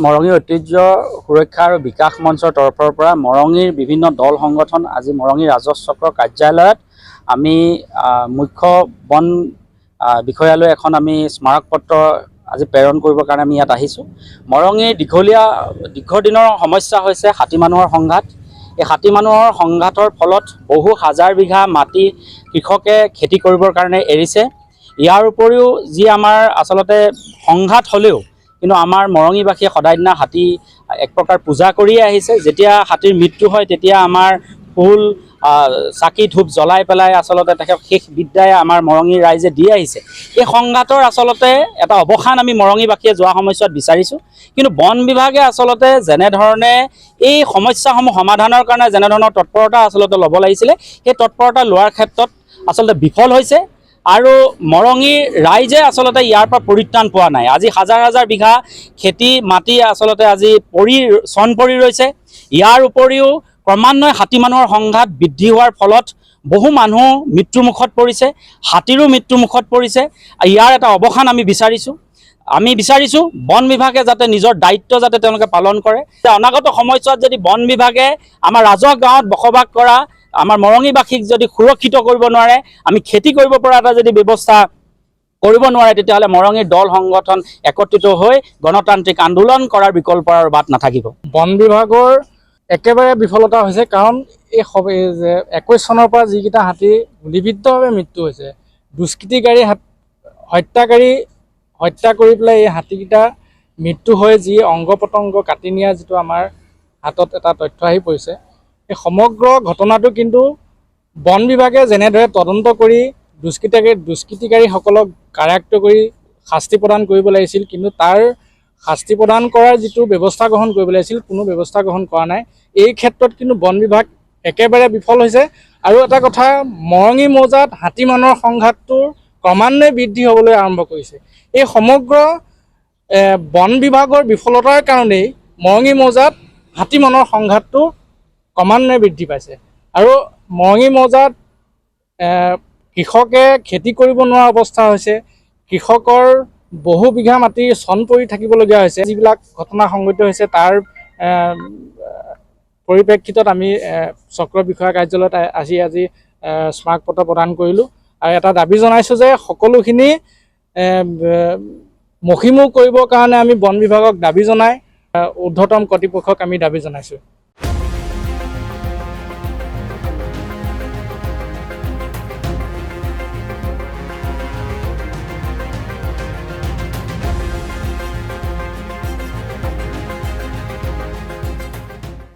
মৰঙী ঐতিহ্য সুৰক্ষা আৰু বিকাশ মঞ্চৰ তৰফৰ পৰা মৰঙীৰ বিভিন্ন দল সংগঠন আজি মৰঙী ৰাজহ চক্ৰ কাৰ্যালয়ত আমি মুখ্য বন বিষয়ালৈ এখন আমি স্মাৰকপত্ৰ আজি প্ৰেৰণ কৰিবৰ কাৰণে আমি ইয়াত আহিছোঁ। মৰঙীৰ দীৰ্ঘদিনৰ সমস্যা হৈছে হাতী মানুহৰ সংঘাত। এই হাতী মানুহৰ সংঘাতৰ ফলত বহু হাজাৰ বিঘা মাটি কৃষকে খেতি কৰিবৰ কাৰণে এৰিছে। ইয়াৰ উপৰিও যি আমাৰ আচলতে সংঘাত হ'লেও কিন্তু আমাৰ মৰঙীবাসীয়ে সদায় দিনা হাতী এক প্ৰকাৰ পূজা কৰিয়ে আহিছে। যেতিয়া হাতীৰ মৃত্যু হয় তেতিয়া আমাৰ ফুল চাকি ধূপ জ্বলাই পেলাই আচলতে তেখেত শেষ বিদায় আমাৰ মৰঙীৰ ৰাইজে দি আহিছে। এই সংঘাতৰ আচলতে এটা অৱসান আমি মৰঙীবাসীয়ে যোৱা সময়ছোৱাত বিচাৰিছোঁ। কিন্তু বন বিভাগে আচলতে যেনেধৰণে এই সমস্যাসমূহ সমাধানৰ কাৰণে যেনেধৰণৰ তৎপৰতা আচলতে ল'ব লাগিছিলে সেই তৎপৰতা লোৱাৰ ক্ষেত্ৰত আচলতে বিফল হৈছে আৰু মৰঙীৰ ৰাইজে আচলতে ইয়াৰ পৰা পৰিত্ৰাণ পোৱা নাই। আজি হাজাৰ হাজাৰ বিঘা খেতি মাটি আচলতে আজি চন পৰি ৰৈছে। ইয়াৰ উপৰিও ক্ৰমান্বয়ে হাতী মানুহৰ সংঘাত বৃদ্ধি হোৱাৰ ফলত বহু মানুহ মৃত্যুমুখত পৰিছে, হাতীৰো মৃত্যুমুখত পৰিছে। ইয়াৰ এটা অৱসান আমি বিচাৰিছোঁ বন বিভাগে যাতে নিজৰ দায়িত্ব যাতে তেওঁলোকে পালন কৰে। অনাগত সময়ছোৱাত যদি বন বিভাগে আমাৰ ৰাজহ গাঁৱত বসবাস কৰা আমাৰ মৰঙীবাসীক যদি সুৰক্ষিত কৰিব নোৱাৰে, আমি খেতি কৰিব পৰা এটা যদি ব্যৱস্থা কৰিব নোৱাৰে, তেতিয়াহ'লে মৰঙীৰ দল সংগঠন একত্ৰিত হৈ গণতান্ত্ৰিক আন্দোলন কৰাৰ বিকল্প আৰু বাট নাথাকিব। বন বিভাগৰ একেবাৰে বিফলতা হৈছে, কাৰণ এই 21 চনৰ পৰা যিকেইটা হাতী গুলীবিদ্ধভাৱে মৃত্যু হৈছে, দুষ্কৃতিকাৰী হত্যা কৰি পেলাই এই হাতীকেইটা মৃত্যু হৈ যি অংগ প্ৰত্যংগ কাটি নিয়া যিটো আমাৰ হাতত এটা তথ্য আহি পৰিছে, এই সমগ্ৰ ঘটনাটো কিন্তু বন বিভাগে যেনেদৰে তদন্ত কৰি দুষ্কৃতিকাৰীসকলক কাৰায়ত্ব কৰি শাস্তি প্ৰদান কৰিব লাগিছিল, কিন্তু তাৰ শাস্তি প্ৰদান কৰাৰ যিটো ব্যৱস্থা গ্ৰহণ কৰিব লাগিছিল কোনো ব্যৱস্থা গ্ৰহণ কৰা নাই। এই ক্ষেত্ৰত কিন্তু বন বিভাগ একেবাৰে বিফল হৈছে। আৰু এটা কথা, মৰঙী মৌজাত হাতী মানুহৰ সংঘাতটো ক্ৰমান্বয়ে বৃদ্ধি হ'বলৈ আৰম্ভ কৰিছে। এই সমগ্ৰ বন বিভাগৰ বিফলতাৰ কাৰণেই মৰঙী মৌজাত হাতী মানুহৰ সংঘাতটো ক্ৰমান্বয়ে বৃদ্ধি পাইছে। আৰু মৰঙী মৌজাত কৃষকে খেতি কৰিব নোৱাৰা অৱস্থা হৈছে, কৃষকৰ বহু বিঘা মাটি চন পৰি থাকিবলগীয়া হৈছে। যিবিলাক ঘটনা সংঘটিত হৈছে তাৰ পৰিপ্ৰেক্ষিতত আমি চক্ৰ বিষয়া কাৰ্যালয়ত আজি স্মাৰকপত্ৰ প্ৰদান কৰিলোঁ আৰু এটা দাবী জনাইছোঁ যে সকলোখিনি মষিমুখ কৰিবৰ কাৰণে আমি বন বিভাগক দাবী জনাই ঊৰ্ধ্বতম কৰ্তৃপক্ষক আমি দাবী জনাইছোঁ।